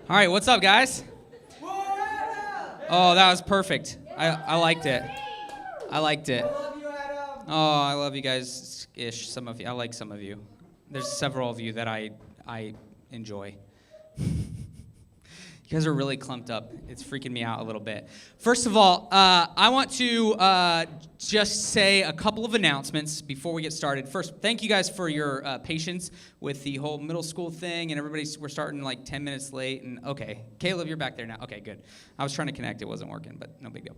All right, what's up, guys? Oh, that was perfect. I liked it. I liked it. Oh, I love you guys-ish. Some of you. I like some of you. There's several of you that I enjoy. You guys are really clumped up. It's freaking me out a little bit. First of all, I want to just say a couple of announcements before we get started. First, thank you guys for your patience with the whole middle school thing, and we're starting like 10 minutes late. And okay, Caleb, you're back there now. Okay, good. I was trying to connect. It wasn't working, but no big deal.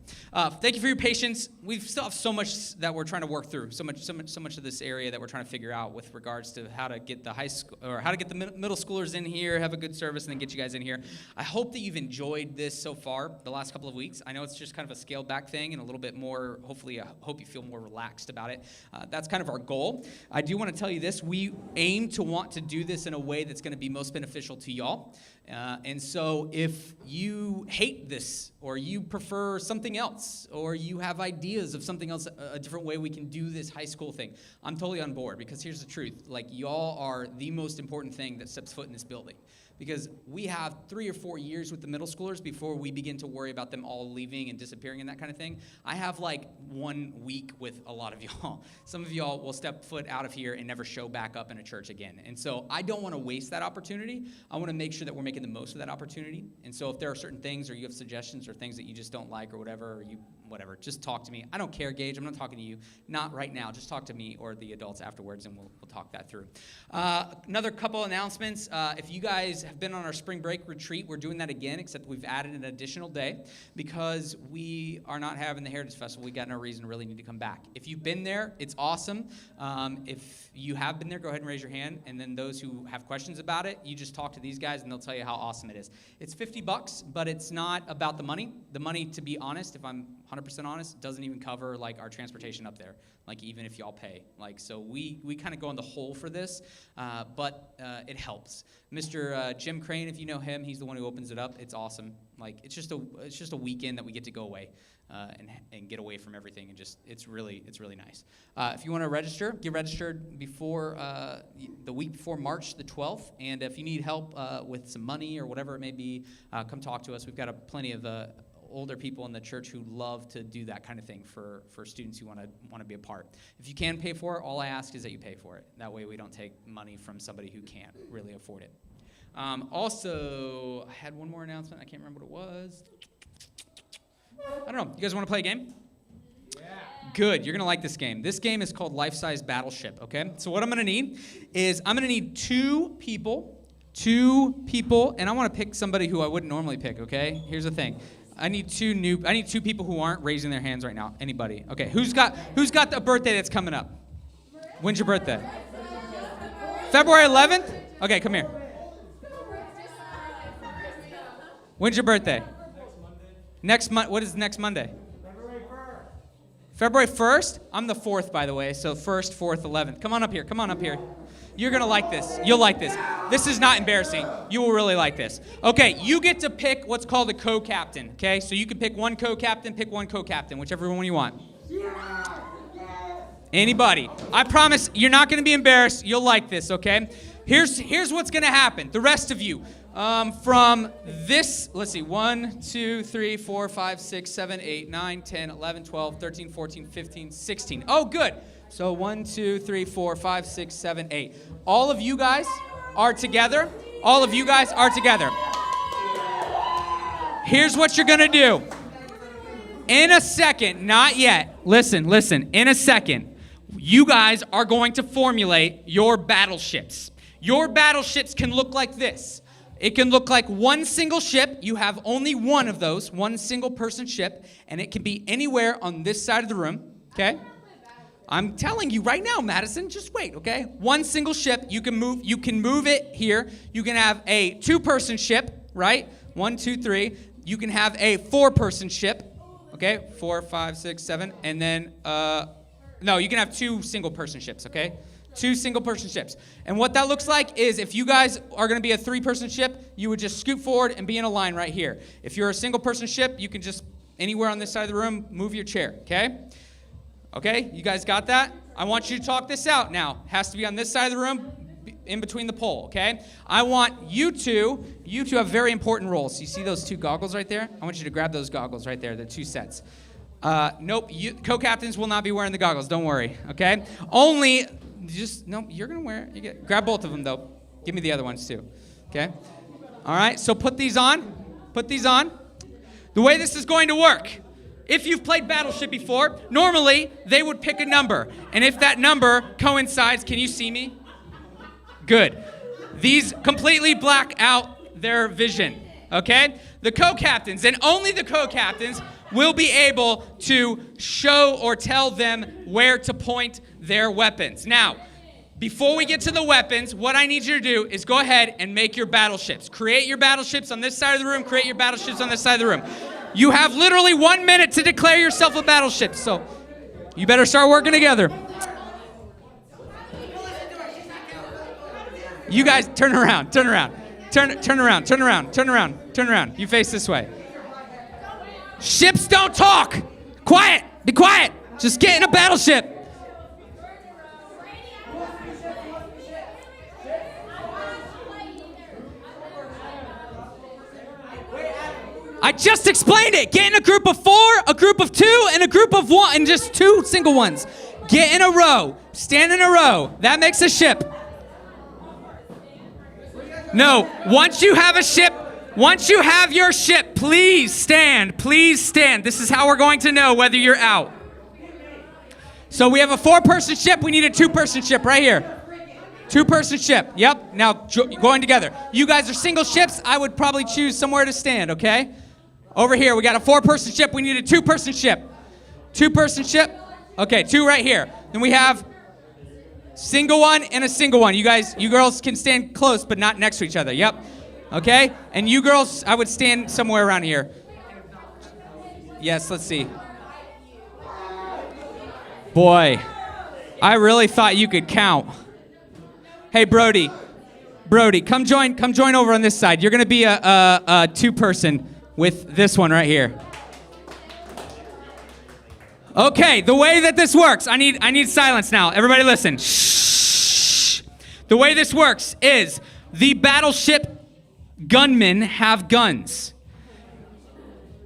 Thank you for your patience. We still have so much that we're trying to work through. So much of this area that we're trying to figure out with regards to how to get the high school or how to get the middle schoolers in here, have a good service, and then get you guys in here. I hope that you've enjoyed this so far, the last couple of weeks. I know it's just kind of a scaled back thing and a little bit more, hopefully, I hope you feel more relaxed about it. That's kind of our goal. I do want to tell you this. We aim to want to do this in a way that's going to be most beneficial to y'all. And so if you hate this or you prefer something else or you have ideas of something else, a different way we can do this high school thing, I'm totally on board because here's the truth. Like, y'all are the most important thing that steps foot in this building. Because we have 3 or 4 years with the middle schoolers before we begin to worry about them all leaving and disappearing and that kind of thing. I have like 1 week with a lot of y'all. Some of y'all will step foot out of here and never show back up in a church again. And so I don't want to waste that opportunity. I want to make sure that we're making the most of that opportunity. And so if there are certain things or you have suggestions or things that you just don't like or whatever, just talk to me. I don't care, Gage. I'm not talking to you. Not right now. Just talk to me or the adults afterwards, and we'll talk that through. Another couple announcements. If you guys have been on our spring break retreat, we're doing that again, except we've added an additional day because we are not having the Heritage Festival. We got no reason to really need to come back. If you've been there, it's awesome. If you have been there, go ahead and raise your hand. And then those who have questions about it, you just talk to these guys, and they'll tell you how awesome it is. It's $50, but it's not about the money. The money, to be honest, if I'm 100% honest, doesn't even cover like our transportation up there. Like, even if y'all pay, like, so we kind of go in the hole for this, but it helps. Mr. Jim Crane, if you know him, he's the one who opens it up. It's awesome. Like, it's just a weekend that we get to go away and get away from everything, and just it's really nice. If you want to register, get registered before the week before March the 12th, and if you need help with some money or whatever it may be, come talk to us. We've got plenty of older people in the church who love to do that kind of thing for students who want to be a part. If you can pay for it, all I ask is that you pay for it. That way we don't take money from somebody who can't really afford it. Also, I had one more announcement. I can't remember what it was. I don't know. You guys want to play a game? Yeah. Good. You're going to like this game. This game is called Life-Size Battleship, okay? So what I'm going to need is I'm going to need two people, and I want to pick somebody who I wouldn't normally pick, okay? Here's the thing. I need two people who aren't raising their hands right now. Anybody? Okay. Who's got a birthday that's coming up? When's your birthday? February 11th? Okay, come here. When's your birthday? Next month. What is next Monday? February 1st. February 1st? I'm the 4th, by the way. So 1st, 4th, 11th. Come on up here. You're going to like this. You'll like this. This is not embarrassing. You will really like this. Okay, you get to pick what's called a co-captain, okay? So you can pick one co-captain, whichever one you want. Anybody. I promise you're not going to be embarrassed. You'll like this, okay? Here's what's going to happen. The rest of you, from this, let's see, 1, 2, 3, 4, 5, 6, 7, 8, 9, 10, 11, 12, 13, 14, 15, 16. Oh, good. So 1, 2, 3, 4, 5, 6, 7, 8. All of you guys are together. Here's what you're going to do. In a second, not yet. Listen. In a second, you guys are going to formulate your battleships. Your battleships can look like this. It can look like one single ship. You have only one of those, one single person ship, and it can be anywhere on this side of the room, okay? I'm telling you right now, Madison, just wait, okay? One single ship, you can move it here. You can have a 2-person ship, right? 1, 2, 3. You can have a 4-person ship, okay? 4, 5, 6, 7. And then, no, you can have 2 single-person ships, okay? 2 single-person ships. And what that looks like is if you guys are going to be a 3-person ship, you would just scoot forward and be in a line right here. If you're a single-person ship, you can just, anywhere on this side of the room, move your chair, okay? Okay, you guys got that? I want you to talk this out now. Has to be on this side of the room, in between the pole, okay? I want you two have very important roles. You see those two goggles right there? I want you to grab those goggles right there, the two sets. Nope, co-captains will not be wearing the goggles, don't worry, okay? Nope, you're gonna wear it. Grab both of them though. Give me the other ones too, okay? All right, so put these on. The way this is going to work, if you've played Battleship before, normally they would pick a number. And if that number coincides, can you see me? Good. These completely black out their vision, okay? The co-captains, and only the co-captains, will be able to show or tell them where to point their weapons. Now, before we get to the weapons, what I need you to do is go ahead and make your battleships. Create your battleships on this side of the room, create your battleships on this side of the room. You have literally 1 minute to declare yourself a battleship, so you better start working together. You guys, turn around. Turn around. You face this way. Ships don't talk. Quiet. Be quiet. Just get in a battleship. I just explained it. Get in a group of 4, a group of 2, and a group of 1, and just 2 single ones. Get in a row. Stand in a row. That makes a ship. No, once you have your ship, please stand. This is how we're going to know whether you're out. So we have a 4-person ship. We need a 2-person ship right here. 2-person ship. Yep. Now going together. You guys are single ships. I would probably choose somewhere to stand, okay? Over here, we got a 4-person ship. We need a 2-person ship. 2-person ship. Okay, 2 right here. Then we have single one and a single one. You girls can stand close, but not next to each other. Yep. Okay? And you girls, I would stand somewhere around here. Yes, let's see. Boy, I really thought you could count. Hey, Brody, come join over on this side. You're gonna be a 2-person with this one right here. Okay, the way that this works, I need silence now. Everybody listen. Shh. The way this works is the battleship gunmen have guns.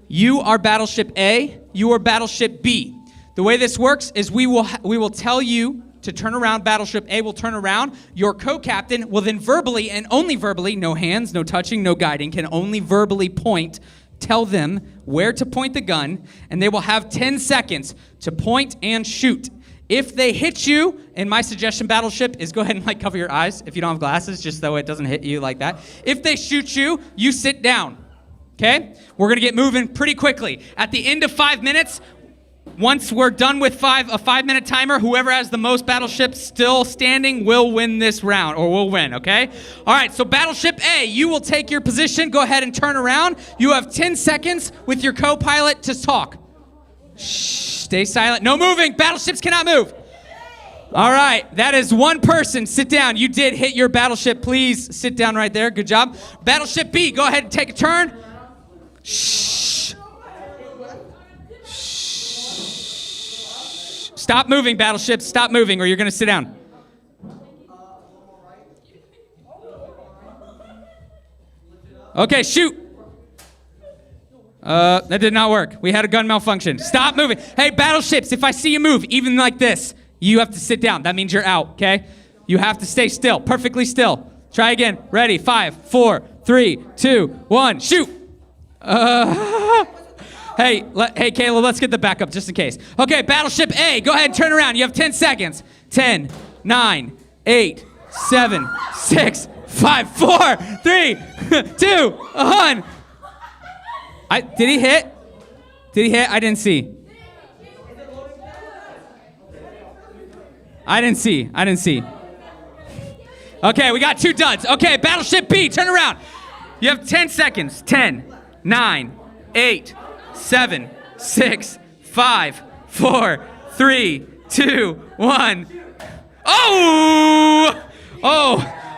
You are battleship A, you are battleship B. The way this works is we will tell you to turn around. Battleship A will turn around. Your co-captain will then verbally, and only verbally, no hands, no touching, no guiding, can only verbally tell them where to point the gun, and they will have 10 seconds to point and shoot. If they hit you, and my suggestion, battleship, is go ahead and cover your eyes if you don't have glasses, just so it doesn't hit you like that. If they shoot you, you sit down. Okay? We're gonna get moving pretty quickly. At the end of 5 minutes, once we're done with a 5-minute timer, whoever has the most battleships still standing will win this round, or will win, okay? All right, so Battleship A, you will take your position. Go ahead and turn around. You have 10 seconds with your co-pilot to talk. Shh, stay silent. No moving. Battleships cannot move. All right, that is 1 person. Sit down. You did hit your battleship. Please sit down right there. Good job. Battleship B, go ahead and take a turn. Shh. Stop moving, battleships. Stop moving, or you're going to sit down. Okay, shoot. That did not work. We had a gun malfunction. Stop moving. Hey, battleships, if I see you move, even like this, you have to sit down. That means you're out, okay? You have to stay still, perfectly still. Try again. Ready? 5, 4, 3, 2, 1, shoot. Hey, Kayla, let's get the backup just in case. Okay, Battleship A, go ahead and turn around. You have 10 seconds. 10, 9, 8, 7, 6, 5, 4, 3, 2, 1. Did he hit? I didn't see. I didn't see. Okay, we got 2 duds. Okay, Battleship B, turn around. You have 10 seconds. 10, 9, 8, 7, 6, 5, 4, 3, 2, 1. Oh,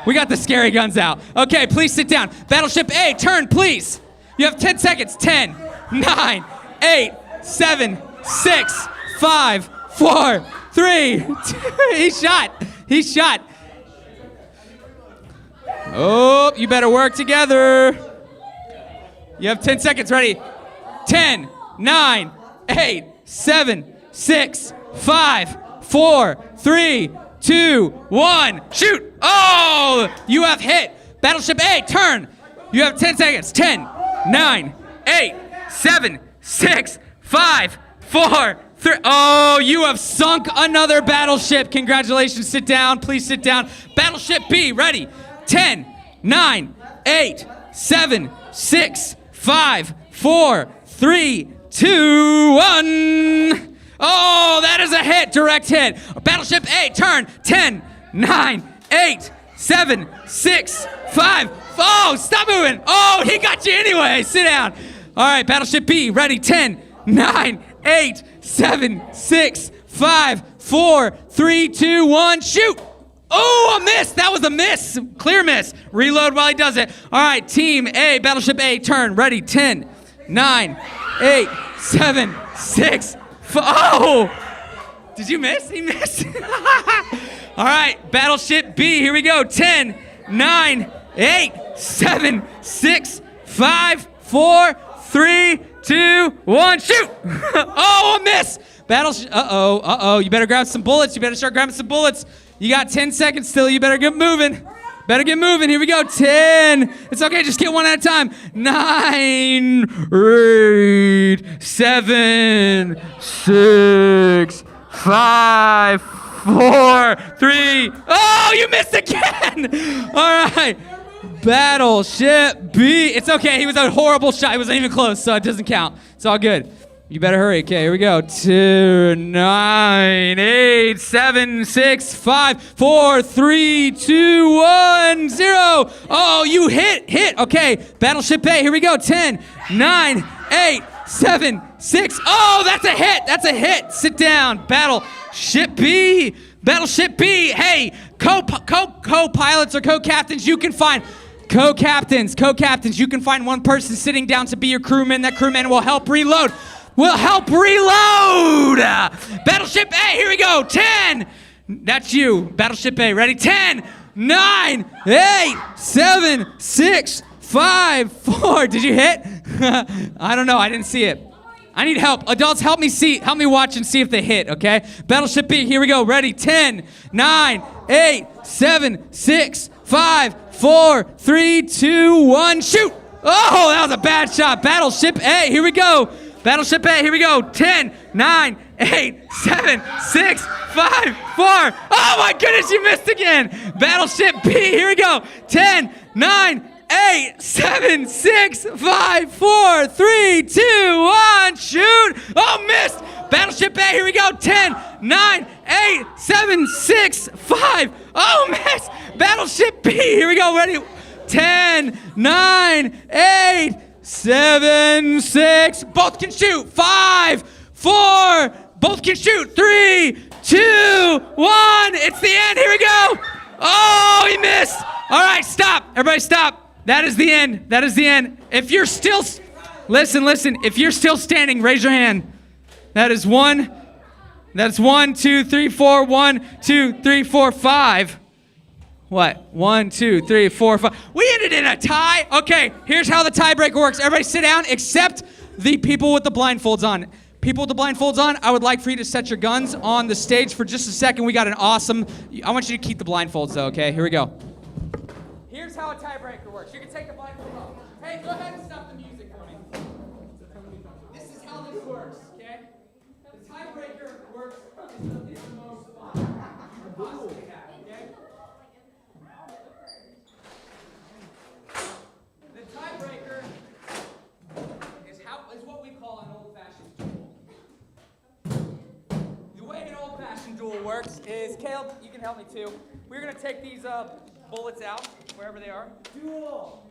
we got the scary guns out. Okay, please sit down. Battleship A, turn, please. You have 10 seconds. 10, 9, 8, 7, 6, 5, 4, 3, 2. He shot. Oh, you better work together. You have 10 seconds. Ready? 10, 9, 8, 7, 6, 5, 4, 3, 2, 1. Shoot. Oh, you have hit. Battleship A, turn. You have 10 seconds. 10, 9, 8, 7, 6, 5, 4, 3. Oh, you have sunk another battleship. Congratulations. Sit down. Please sit down. Battleship B, ready? 10, 9, 8, 7, 6, 5, 4, 3, 2, 1. Oh, that is a hit. Direct hit. Battleship A, turn. 10, 9, 8, 7, 6, 5. Oh, stop moving. Oh, he got you anyway. Sit down. All right, Battleship B, ready? 10, 9, 8, 7, 6, 5, 4, 3, 2, 1. Shoot. Oh, a miss. That was a miss. Clear miss. Reload while he does it. All right, Team A, Battleship A, turn. Ready? 10, 9, 8, 7, 6, 5. Oh! Did you miss? He missed. All right, Battleship B, here we go. 10, 9, 8, 7, 6, 5, 4, 3, 2, 1. Shoot! Oh, a miss. Uh-oh. You better grab some bullets. You better start grabbing some bullets. You got 10 seconds still. You better get moving. Better get moving. Here we go. 10. It's okay. Just get one at a time. 9, 8, 7, 6, 5, 4, 3. Oh, you missed again. All right. Battleship B. It's okay. He was a horrible shot. He wasn't even close, so it doesn't count. It's all good. You better hurry. Okay, here we go. 2, 9, 8, 7, 6, 5, 4, 3, 2, 1, 0. Oh, you hit. Okay, Battleship A. Here we go. 10, 9, 8, 7, 6. Oh, that's a hit. Sit down. Battleship B. Hey, co-pilots or co-captains, you can find co-captains. You can find one person sitting down to be your crewman. That crewman will help reload. Battleship A, here we go. 10. That's you. Battleship A, ready? 10, 9, 8, 7, 6, 5, 4. Did you hit? I don't know. I didn't see it. I need help. Adults, help me watch and see if they hit, okay? Battleship B, here we go. Ready? 10, 9, 8, 7, 6, 5, 4, 3, 2, 1. Shoot! Oh, that was a bad shot. Battleship A, here we go. Battleship A, here we go. 10, 9, 8, 7, 6, 5, 4. Oh my goodness, you missed again. Battleship B, here we go. 10, 9, 8, 7, 6, 5, 4, 3, 2, 1. Shoot. Oh, missed. Battleship A, here we go. 10, 9, 8, 7, 6, 5. Oh, missed. Battleship B, here we go. Ready? 10, 9, 8, 7, 6. Both can shoot. 5, 4. Both can shoot. 3, 2, 1. It's the end. Here we go. Oh, he missed. All right, stop. Everybody stop. That is the end. If you're still, listen. If you're still standing, raise your hand. That's 1, 2, 3, 4. 1, 2, 3, 4, 5. What? 1, 2, 3, 4, 5. We ended in a tie. Okay, here's how the tiebreaker works. Everybody sit down except the people with the blindfolds on. People with the blindfolds on, I would like for you to set your guns on the stage for just a second. We got an awesome, I want you to keep the blindfolds though, okay? Here we go. Here's how a tiebreaker works. You can take the blindfold off. Hey, go ahead and stop the music for me. This is how this works, okay? The tiebreaker works is the most fun. Possibly have, okay? The tiebreaker is what we call an old-fashioned duel. The way an old-fashioned duel works is, Caleb, you can help me too. We're gonna take these bullets out, wherever they are. Duel!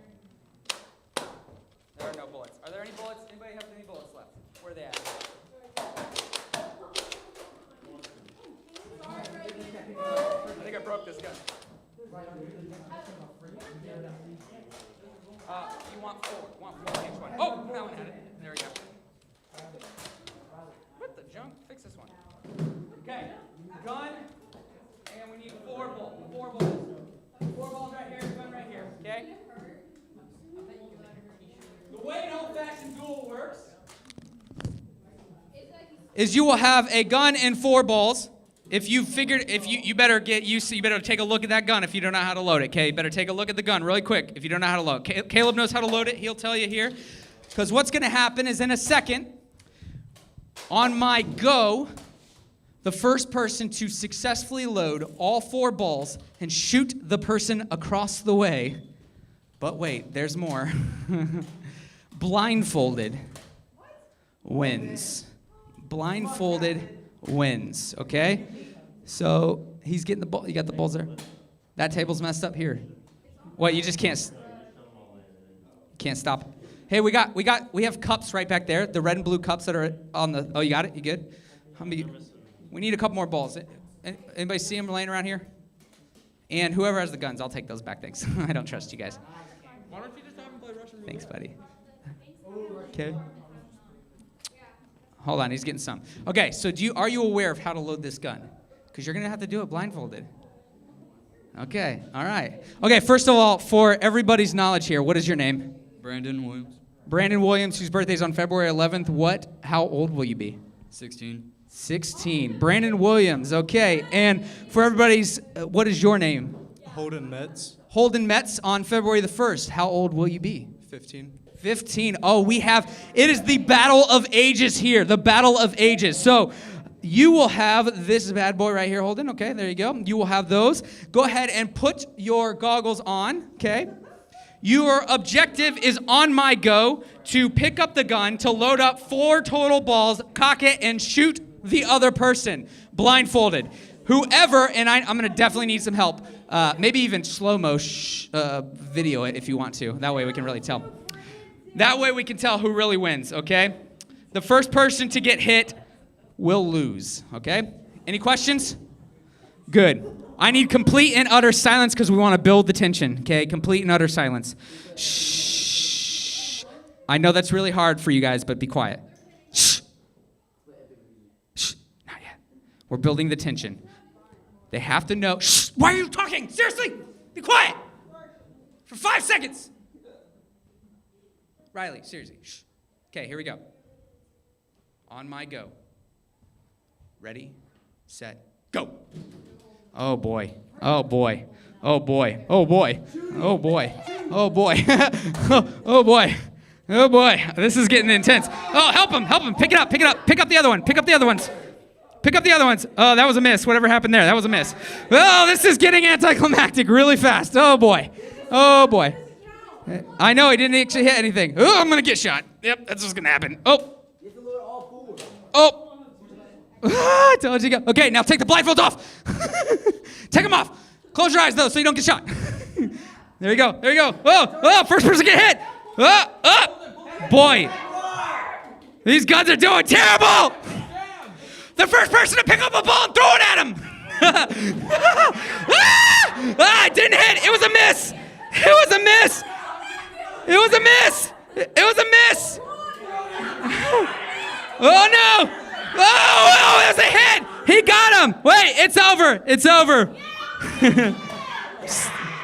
There are no bullets. Are there any bullets? Anybody have any bullets left? Where are they at? I think I broke this gun. You want four. Each one. Oh, that one had it. There we go. What the junk? Fix this one. Okay. Gun. And we need 4 bullets. 4 bullets. 4 balls right here. Gun right here. is you will have a gun and 4 balls. If you better get used to, you better take a look at that gun if you don't know how to load it, okay? You better take a look at the gun really quick if you don't know how to load it. Caleb knows how to load it. He'll tell you here. Because what's going to happen is in a second, on my go, the first person to successfully load all 4 balls and shoot the person across the way, but wait, there's more, blindfolded wins. Blindfolded wins, okay? So he's getting the ball. You got the balls there? That table's messed up here. What, you just can't stop it? Hey, we have cups right back there, the red and blue cups that are on the, oh, you got it? You good? We need a couple more balls. Anybody see them laying around here? And whoever has the guns, I'll take those back, thanks. I don't trust you guys. Why don't you just have him play Russian roulette? Thanks, buddy. Okay. Hold on, he's getting some. Okay, so are you aware of how to load this gun? Because you're going to have to do it blindfolded. Okay, all right. Okay, first of all, for everybody's knowledge here, what is your name? Brandon Williams. Brandon Williams, whose birthday's on February 11th. How old will you be? 16. 16. Brandon Williams, okay. And for everybody's, what is your name? Holden Metz. Holden Metz on February the 1st. How old will you be? 15. 15. Oh, it is the battle of ages here. The battle of ages. So you will have this bad boy right here, Holden. Okay, there you go. You will have those. Go ahead and put your goggles on, okay? Your objective is on my go to pick up the gun, to load up 4 total balls, cock it, and shoot the other person, blindfolded. Whoever, and I'm going to definitely need some help, maybe even slow-mo video it if you want to. That way we can really tell. That way we can tell who really wins, okay? The first person to get hit will lose, okay? Any questions? Good. I need complete and utter silence because we want to build the tension, okay? Complete and utter silence. Shh. I know that's really hard for you guys, but be quiet. Shh. Shh. Not yet. We're building the tension. They have to know. Shh. Why are you talking? Seriously? Be quiet. For 5 seconds. Riley, seriously. Shh. Okay, here we go. On my go. Ready, set, go. Oh boy. Oh boy. Oh boy. Oh boy. Oh boy. Oh boy. Oh boy. Oh boy. This is getting intense. Oh, help him. Help him. Pick it up. Pick it up. Pick up the other one. Pick up the other ones. Pick up the other ones. Oh, that was a miss. Whatever happened there. That was a miss. Oh, this is getting anticlimactic really fast. Oh boy. Oh boy. I know he didn't actually hit anything. Oh, I'm going to get shot. Yep, that's what's going to happen. Oh. Oh. I told you to go. Okay, now take the blindfolds off. Take them off. Close your eyes, though, so you don't get shot. There you go. There you go. Oh, first person get hit. Oh. Boy. These guns are doing terrible. The first person to pick up a ball and throw it at him. It didn't hit. It was a miss. It was a miss. It was a miss. It was a miss. Oh, no. Oh, it was a hit. He got him. Wait, it's over. It's over.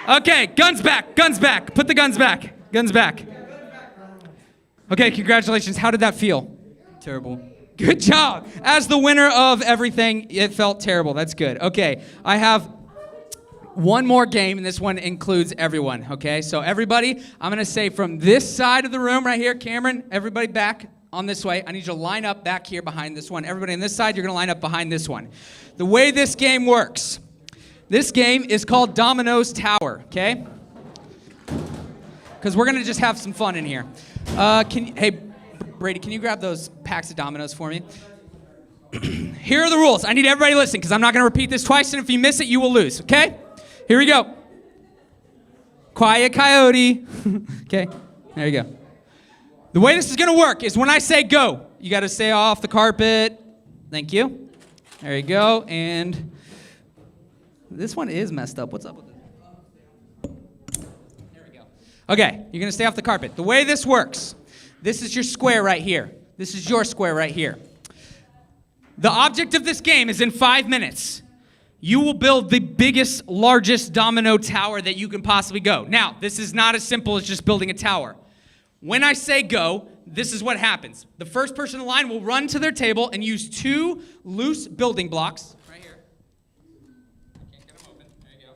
Okay, guns back. Guns back. Put the guns back. Guns back. Okay, congratulations. How did that feel? Terrible. Good job. As the winner of everything, it felt terrible. That's good. Okay, I have one more game, and this one includes everyone, okay? So everybody, I'm going to say from this side of the room right here, Cameron, everybody back on this way. I need you to line up back here behind this one. Everybody on this side, you're going to line up behind this one. The way this game works, this game is called Domino's Tower, okay? Because we're going to just have some fun in here. Hey, Brady, can you grab those packs of dominoes for me? Here are the rules. I need everybody listening because I'm not going to repeat this twice, and if you miss it, you will lose, okay? Here we go. Quiet coyote. Okay, there you go. The way this is going to work is when I say go, you got to stay off the carpet. Thank you. There you go. And this one is messed up. What's up with it? There we go. Okay, you're going to stay off the carpet. The way this works, this is your square right here. This is your square right here. The object of this game is in 5 minutes, you will build the biggest, largest domino tower that you can possibly go. Now, this is not as simple as just building a tower. When I say go, this is what happens. The first person in line will run to their table and use 2 loose building blocks. Right here. I can't get them open. There you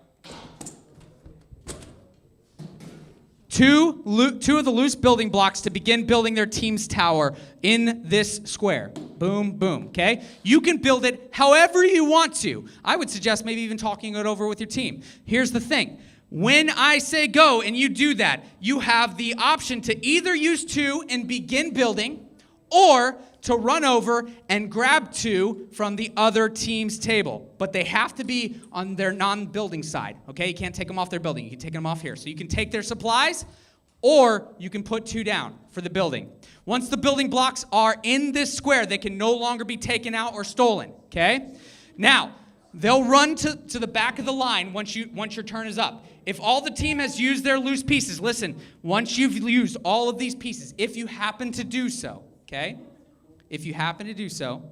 go. Two of the loose building blocks to begin building their team's tower in this square. Boom, boom, okay? You can build it however you want to. I would suggest maybe even talking it over with your team. Here's the thing. When I say go and you do that, you have the option to either use 2 and begin building, or to run over and grab 2 from the other team's table. But they have to be on their non-building side, okay? You can't take them off their building. You can take them off here. So you can take their supplies, or you can put 2 down for the building. Once the building blocks are in this square, they can no longer be taken out or stolen, okay? Now, they'll run to the back of the line once your turn is up. If all the team has used their loose pieces, listen, once you've used all of these pieces, if you happen to do so, okay? If you happen to do so,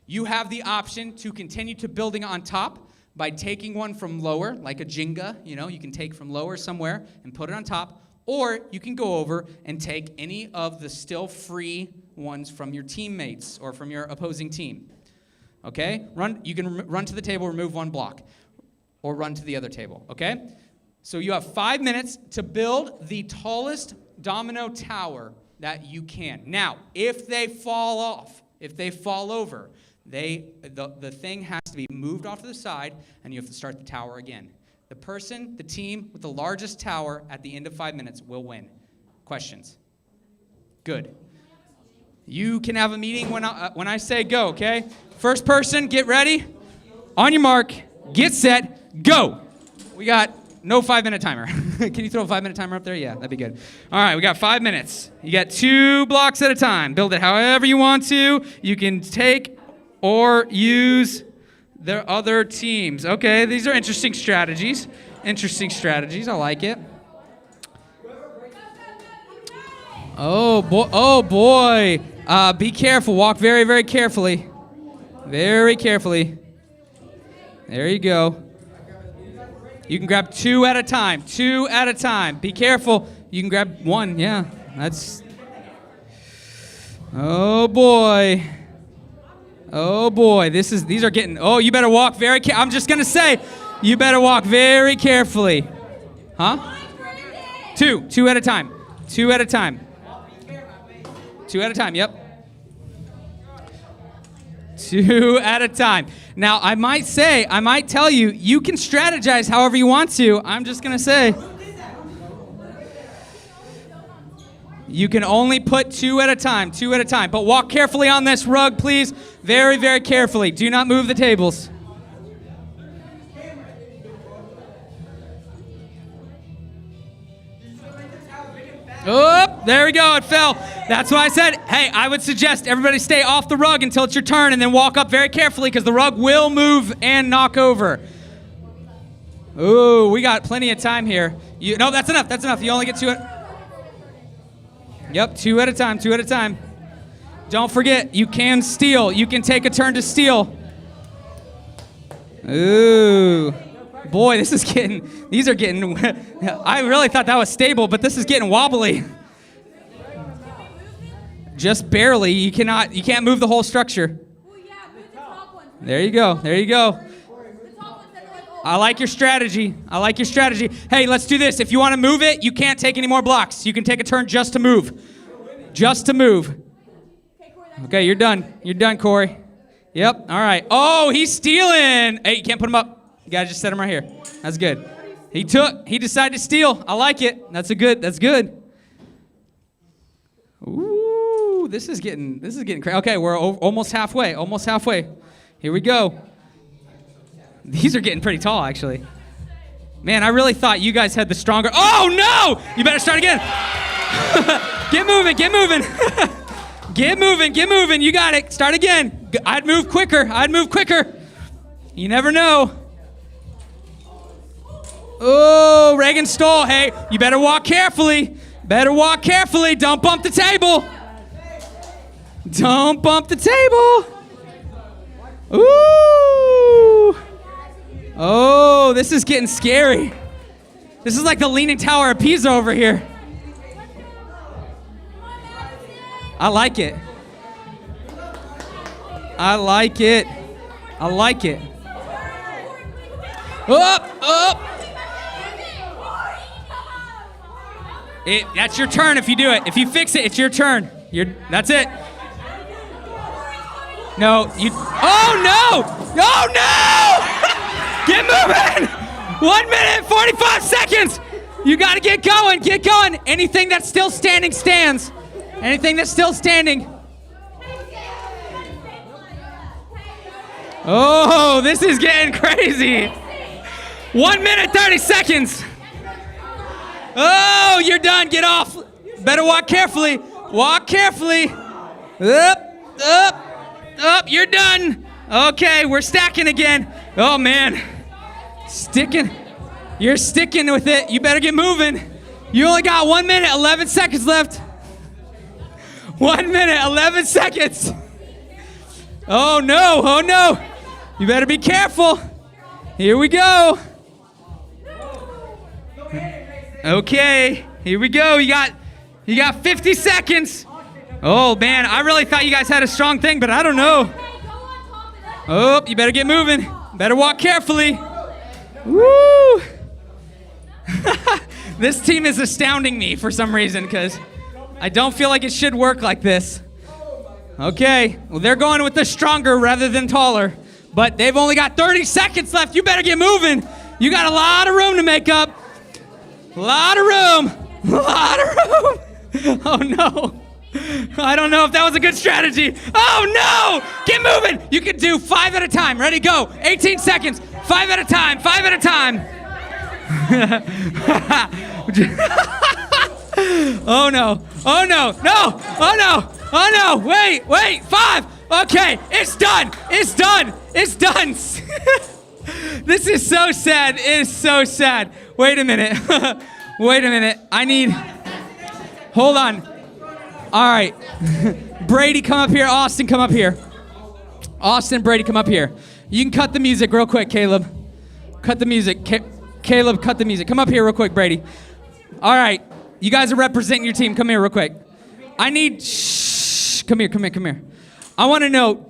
you have the option to continue to building on top by taking one from lower, like a Jenga, you can take from lower somewhere and put it on top, or you can go over and take any of the still free ones from your teammates or from your opposing team. Okay? You can run to the table, remove 1 block, or run to the other table, okay? So you have 5 minutes to build the tallest domino tower that you can. Now, if they fall off, if they fall over, the thing has to be moved off to the side, and you have to start the tower again. The team with the largest tower at the end of 5 minutes will win. Questions? Good. You can have a meeting when I say go, okay? First person, get ready. On your mark, get set, go. We got no 5-minute timer. Can you throw a 5-minute timer up there? Yeah, that'd be good. All right, we got 5 minutes. You got 2 blocks at a time. Build it however you want to. You can take or use their other teams. Okay, these are interesting strategies. Interesting strategies. I like it. Oh boy. Be careful. Walk very, very carefully. Very carefully. There you go. You can grab 2 at a time. 2 at a time. Be careful. You can grab 1. Yeah, that's. Oh boy. Oh boy. These are getting. Oh, you better walk very. I'm just gonna say, you better walk very carefully. Huh? 2 at a time. 2 at a time. 2 at a time. Yep. 2 at a time. Now, I might tell you, you can strategize however you want to. I'm just going to say, you can only put 2 at a time, 2 at a time. But walk carefully on this rug, please. Very, very carefully. Do not move the tables. Oh, there we go. It fell. That's why I said, hey, I would suggest everybody stay off the rug until it's your turn and then walk up very carefully because the rug will move and knock over. Ooh, we got plenty of time here. No, that's enough. That's enough. You only get 2 Yep, 2 at a time. 2 at a time. Don't forget, you can steal. You can take a turn to steal. Ooh. Boy, these are getting, I really thought that was stable, but this is getting wobbly. Just barely. You can't move the whole structure. There you go. There you go. I like your strategy. I like your strategy. Hey, let's do this. If you want to move it, you can't take any more blocks. You can take a turn just to move. Just to move. Okay, you're done. You're done, Corey. Yep. All right. Oh, he's stealing. Hey, you can't put him up. You gotta just set him right here. That's good. He decided to steal. I like it. That's good. Ooh, this is getting crazy. Okay, we're almost halfway. Almost halfway. Here we go. These are getting pretty tall, actually. Man, I really thought you guys had the stronger. Oh no! You better start again. Get moving. Get moving. Get moving. Get moving. You got it. Start again. I'd move quicker. You never know. Oh, Reagan stole. Hey, you better walk carefully. Don't bump the table. Don't bump the table. Ooh. Oh, this is getting scary. This is like the Leaning Tower of Pisa over here. I like it. I like it. I like it. Up. That's your turn if you do it. If you fix it, it's your turn. That's it. No, you. Oh no! Oh no! Get moving! 1 minute, 45 seconds. You gotta get going. Get going. Anything that's still standing stands. Anything that's still standing. Oh, this is getting crazy. 1 minute, 30 seconds. Oh, you're done. Get off. Better walk carefully. Walk carefully. Up. You're done. Okay, we're stacking again. Oh, man. Sticking. You're sticking with it. You better get moving. You only got 1 minute, 11 seconds left. 1 minute, 11 seconds. Oh, no. You better be careful. Here we go. Okay, here we go. You got 50 seconds. Oh, man, I really thought you guys had a strong thing, but I don't know. Oh, you better get moving. Better walk carefully. Woo! This team is astounding me for some reason because I don't feel like it should work like this. Okay, well, they're going with the stronger rather than taller, but they've only got 30 seconds left. You better get moving. You got a lot of room to make up. A lot of room. Oh, no. I don't know if that was a good strategy. Oh, no. Get moving. You can do 5 at a time. Ready, go. 18 seconds. 5 at a time. 5 at a time. Oh, no. Oh, no. No. Oh, no. Oh, no. Wait. 5. Okay. It's done. This is so sad. It is so sad. Wait a minute. Hold on. All right. Brady, come up here. Austin, come up here. Brady, come up here. You can cut the music real quick, Caleb. Cut the music. Caleb, cut the music. Come up here real quick, Brady. All right. You guys are representing your team. Come here real quick. Come here. I want to know,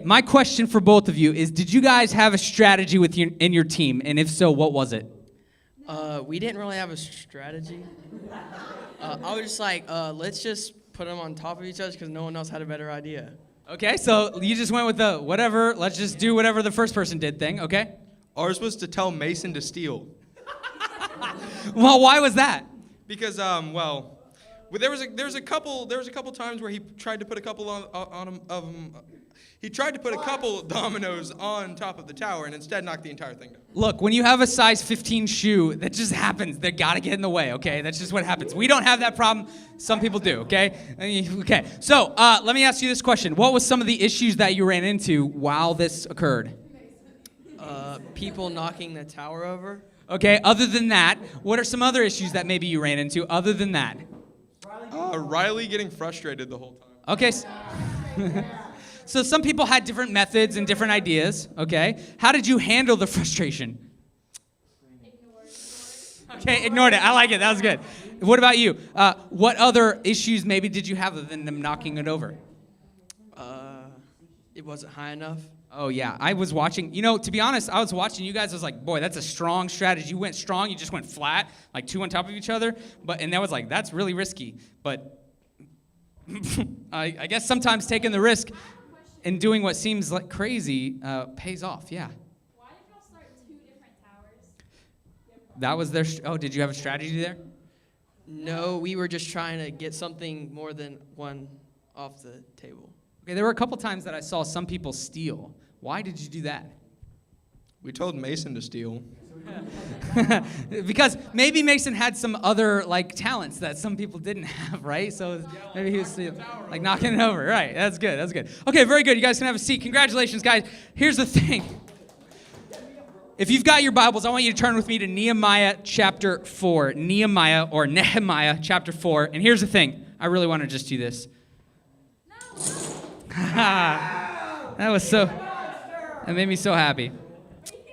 my question for both of you is, did you guys have a strategy in your team? And if so, what was it? We didn't really have a strategy. I was just like, let's just put them on top of each other because no one else had a better idea. Okay, so you just went with the whatever, let's just do whatever the first person did thing, okay? Ours was to tell Mason to steal. Well, why was that? Because, there was a couple times where he tried to put a couple dominoes on top of the tower and instead knocked the entire thing down. Look, when you have a size 15 shoe, that just happens. They gotta get in the way, okay? That's just what happens. We don't have that problem. Some people do, okay? Okay, so let me ask you this question. What was some of the issues that you ran into while this occurred? People knocking the tower over. Okay, other than that, what are some other issues that maybe you ran into other than that? Riley getting frustrated the whole time. Okay. So some people had different methods and different ideas, okay? How did you handle the frustration? Okay, ignored it. I like it. That was good. What about you? What other issues maybe did you have other than them knocking it over? It wasn't high enough. Oh, yeah. I was watching. To be honest, I was watching you guys. I was like, boy, that's a strong strategy. You went strong. You just went flat, like two on top of each other. And that was like, that's really risky. But I guess sometimes taking the risk and doing what seems like crazy pays off. Yeah. Why did y'all start 2 different towers? That was their. Did you have a strategy there? No, we were just trying to get something more than one off the table. Okay, there were a couple times that I saw some people steal. Why did you do that? We told Mason to steal. Because maybe Mason had some other talents that some people didn't have, right? So maybe he was knocking it over. Right, that's good. Okay, very good. You guys can have a seat. Congratulations, guys. Here's the thing. If you've got your Bibles, I want you to turn with me to Nehemiah chapter 4. Nehemiah chapter 4. And here's the thing. I really want to just do this. That made me so happy.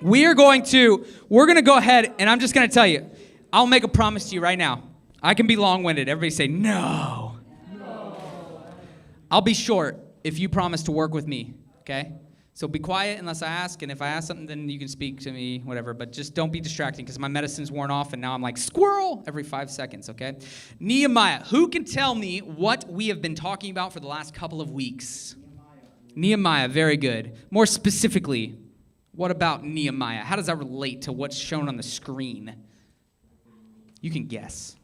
We're going to go ahead, and I'm just going to tell you, I'll make a promise to you right now. I can be long-winded. Everybody say, no. I'll be short if you promise to work with me, okay? So be quiet unless I ask, and if I ask something, then you can speak to me, whatever. But just don't be distracting, because my medicine's worn off, and now I'm like, squirrel, every 5 seconds, okay? Nehemiah. Who can tell me what we have been talking about for the last couple of weeks? Nehemiah, very good. More specifically, what about Nehemiah? How does that relate to what's shown on the screen? You can guess.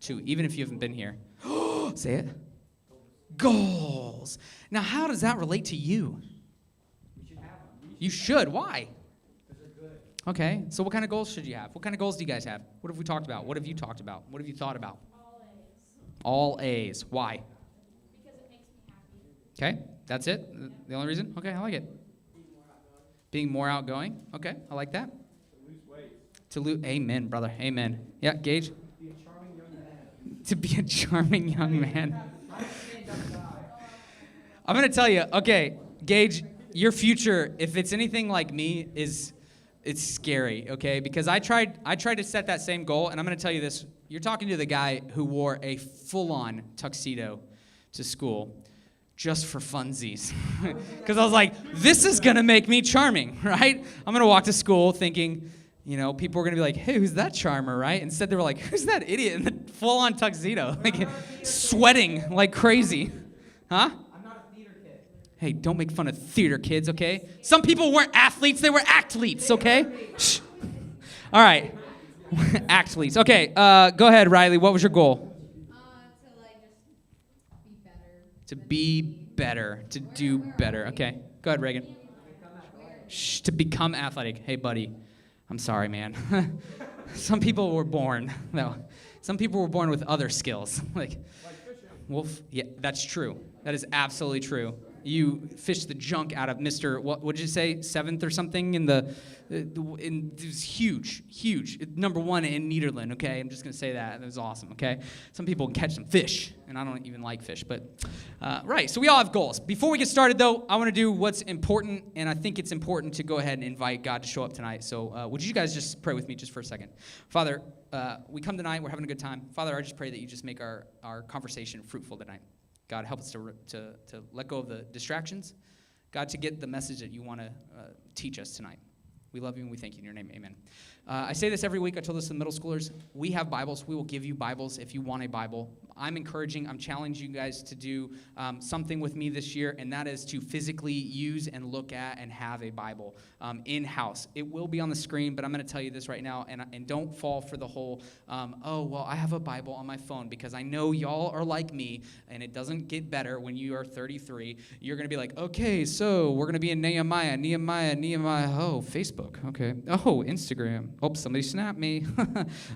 2, even if you haven't been here. Say it. Goals. Now, how does that relate to you? You should. Why? Because they're good. Okay. So what kind of goals should you have? What kind of goals do you guys have? What have we talked about? What have you talked about? What have you thought about? All A's. Why? Because it makes me happy. Okay. That's it? The only reason? Okay, I like it. Being more outgoing. Okay, I like that. To lose weight. Amen, brother. Amen. Yeah, Gage? To be a charming young man. I'm going to tell you, okay, Gage, your future, if it's anything like me, it's scary, okay? Because I tried to set that same goal, and I'm going to tell you this. You're talking to the guy who wore a full-on tuxedo to school just for funsies. Because I was like, this is going to make me charming, right? I'm going to walk to school thinking, you know, people are going to be like, hey, who's that charmer, right? Instead, they were like, who's that idiot in the full-on tuxedo? Like, sweating like crazy. Huh? Hey, don't make fun of theater kids, okay? Some people weren't athletes, they were actletes, okay? Shh. All right. Actletes. Okay, go ahead, Riley. What was your goal? To be To be better. better. To do better. Okay. Go ahead, Reagan. Shh. To become athletic. Hey, buddy. I'm sorry, man. Some people were born. No. Some people were born with other skills. Like Wolf. Yeah, that's true. That is absolutely true. You fished the junk out of Mr. What did you say? 7th or something in it was huge. Number 1 in Nederland, okay? I'm just going to say that. It was awesome, okay? Some people can catch some fish, and I don't even like fish, but right. So we all have goals. Before we get started, though, I want to do what's important, and I think it's important to go ahead and invite God to show up tonight. So would you guys just pray with me just for a second? Father, we come tonight. We're having a good time. Father, I just pray that you just make our conversation fruitful tonight. God, help us to let go of the distractions. God, to get the message that you want to teach us tonight. We love you and we thank you in your name. Amen. I say this every week. I told this to the middle schoolers. We have Bibles. We will give you Bibles if you want a Bible. I'm challenging you guys to do something with me this year, and that is to physically use and look at and have a Bible in-house. It will be on the screen, but I'm going to tell you this right now, and don't fall for the whole, I have a Bible on my phone, because I know y'all are like me, and it doesn't get better when you are 33. You're going to be like, okay, so we're going to be in Nehemiah, oh, Facebook, okay. Oh, Instagram. Oh, somebody snapped me.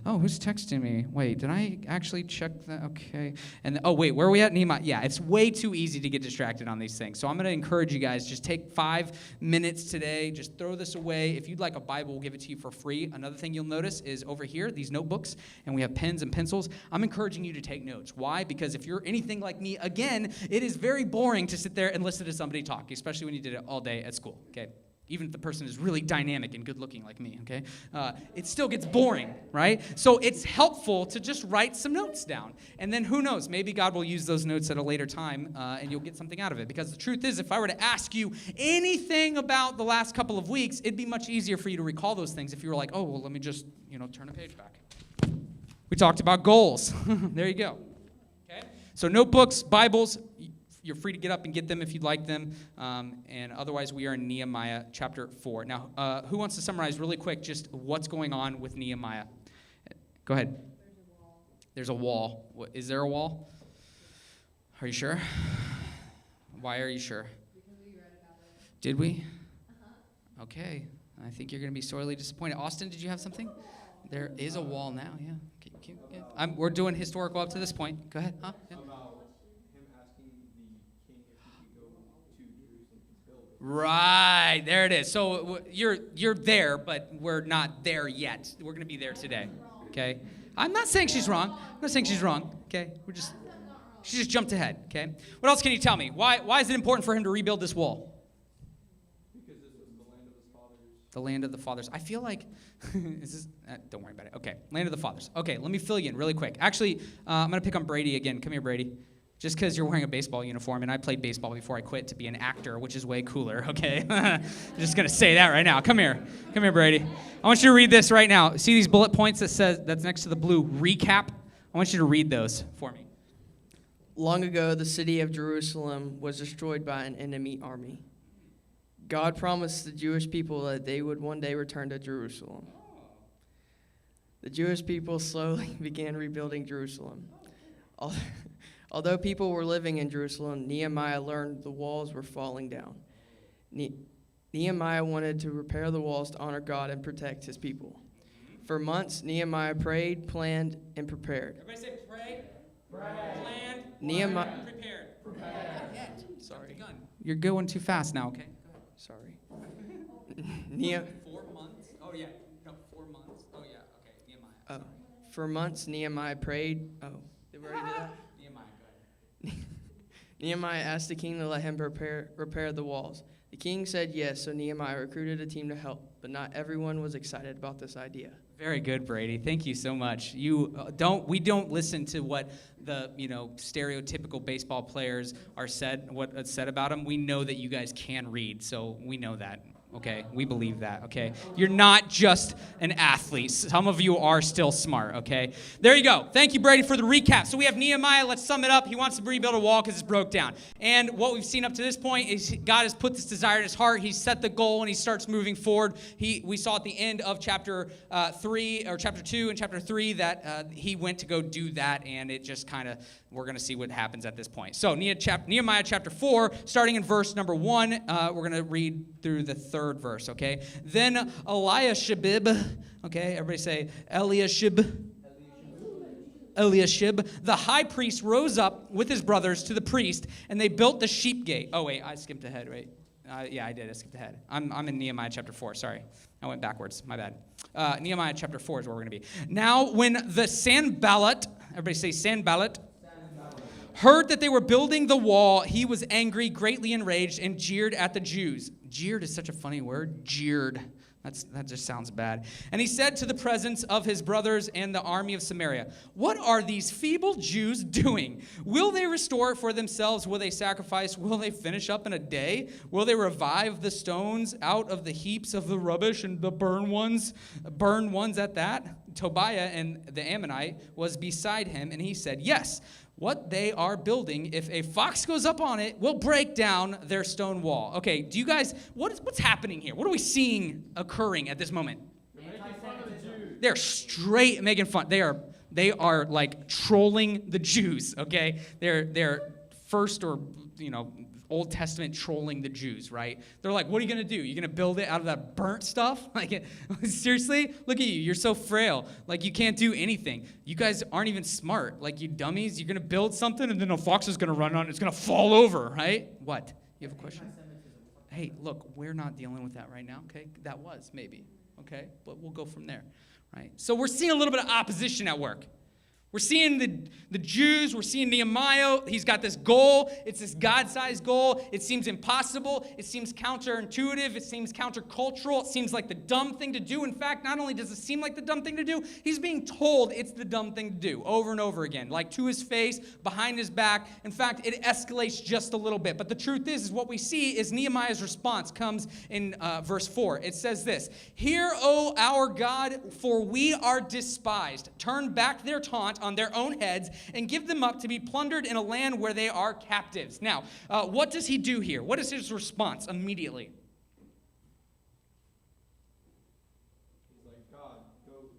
Oh, who's texting me? Wait, did I actually check that? Okay. And wait, where are we at? Nehemiah. Yeah, it's way too easy to get distracted on these things. So I'm going to encourage you guys, just take 5 minutes today. Just throw this away. If you'd like a Bible, we'll give it to you for free. Another thing you'll notice is over here, these notebooks, and we have pens and pencils. I'm encouraging you to take notes. Why? Because if you're anything like me, again, it is very boring to sit there and listen to somebody talk, especially when you did it all day at school, okay? Even if the person is really dynamic and good-looking like me, okay? It still gets boring, right? So it's helpful to just write some notes down. And then who knows, maybe God will use those notes at a later time, and you'll get something out of it. Because the truth is, if I were to ask you anything about the last couple of weeks, it'd be much easier for you to recall those things if you were like, oh, well, let me just, turn a page back. We talked about goals. There you go. Okay? So notebooks, Bibles, you're free to get up and get them if you'd like them. And otherwise, we are in Nehemiah chapter 4. Now, who wants to summarize really quick just what's going on with Nehemiah? Go ahead. There's a wall. Is there a wall? Are you sure? Why are you sure? Because we read about it. Did we? Okay. I think you're going to be sorely disappointed. Austin, did you have something? There is a wall now, yeah. We're doing historical up to this point. Go ahead. Huh? Yeah. Right, there it is. So you're there, but we're not there yet. We're going to be there today, okay? I'm not saying she's wrong. I'm not saying she's wrong, okay? She just jumped ahead, okay? What else can you tell me? Why is it important for him to rebuild this wall? Because this was the land of his fathers. The land of the fathers. I feel like, don't worry about it. Okay, land of the fathers. Okay, let me fill you in really quick. Actually, I'm going to pick on Brady again. Come here, Brady. just because you're wearing a baseball uniform, and I played baseball before I quit to be an actor, which is way cooler, okay? I'm just going to say that right now. Come here, Brady. I want you to read this right now. See these bullet points that's next to the blue recap? I want you to read those for me. Long ago, the city of Jerusalem was destroyed by an enemy army. God promised the Jewish people that they would one day return to Jerusalem. The Jewish people slowly began rebuilding Jerusalem. Although people were living in Jerusalem, Nehemiah learned the walls were falling down. Nehemiah wanted to repair the walls to honor God and protect his people. For months, Nehemiah prayed, planned, and prepared. Everybody say pray, planned, Nehemiah. prepared. Sorry. You're going too fast now, okay? Sorry. 4 months? Oh, yeah. No, 4 months. Oh, yeah. Okay, Nehemiah. For months, Nehemiah prayed. Oh, did we already do that? Nehemiah, go ahead. Nehemiah asked the king to let him repair the walls. The king said yes, so Nehemiah recruited a team to help, but not everyone was excited about this idea. Very good, Brady. Thank you so much. We don't listen to what the stereotypical baseball players what's said about them. We know that you guys can read, so we know that. Okay, we believe that, okay? You're not just an athlete. Some of you are still smart, okay? There you go. Thank you, Brady, for the recap. So we have Nehemiah. Let's sum it up. He wants to rebuild a wall because it's broke down. And what we've seen up to this point is God has put this desire in his heart. He's set the goal, and he starts moving forward. We saw at the end of chapter 2 and chapter 3 that he went to go do that, and it just kind of, we're going to see what happens at this point. So Nehemiah chapter 4, starting in verse number 1, we're going to read through the third verse, okay? Then Eliashib, okay, everybody say Eliashib, the high priest rose up with his brothers to the priest, and they built the sheep gate. Oh, wait, I skipped ahead, right? Yeah, I did. I skipped ahead. I'm in Nehemiah chapter 4. Sorry. I went backwards. My bad. Nehemiah chapter 4 is where we're going to be. Now, when the Sanballat, everybody say Sanballat, heard that they were building the wall, he was angry, greatly enraged, and jeered at the Jews. Jeered is such a funny word. Jeered. That just sounds bad. And he said to the presence of his brothers and the army of Samaria, "What are these feeble Jews doing? Will they restore it for themselves? Will they sacrifice? Will they finish up in a day? Will they revive the stones out of the heaps of the rubbish and the burned ones at that?" Tobiah and the Ammonite was beside him, and he said, "Yes, what they are building, if a fox goes up on it, will break down their stone wall." Okay, do you guys, what's happening here? What are we seeing occurring at this moment? They're straight making fun. They are like trolling the Jews, okay? They're first or, Old Testament trolling the Jews, right? They're like, what are you going to do? You're going to build it out of that burnt stuff? Like, seriously? Look at you. You're so frail. Like, you can't do anything. You guys aren't even smart. Like, you dummies. You're going to build something, and then a fox is going to run on it. It's going to fall over, right? What? You have a question? Hey, look, we're not dealing with that right now, okay? That was, maybe, okay? But we'll go from there, right? So we're seeing a little bit of opposition at work. We're seeing the Jews, we're seeing Nehemiah. He's got this goal. It's this God-sized goal. It seems impossible. It seems counterintuitive. It seems countercultural. It seems like the dumb thing to do. In fact, not only does it seem like the dumb thing to do, he's being told it's the dumb thing to do over and over again, like to his face, behind his back. In fact, it escalates just a little bit. But the truth is what we see is Nehemiah's response comes in verse 4. It says this, "Hear, O our God, for we are despised. Turn back their taunt on their own heads and give them up to be plundered in a land where they are captives." Now, what does he do here? What is his response immediately? He's like, "God,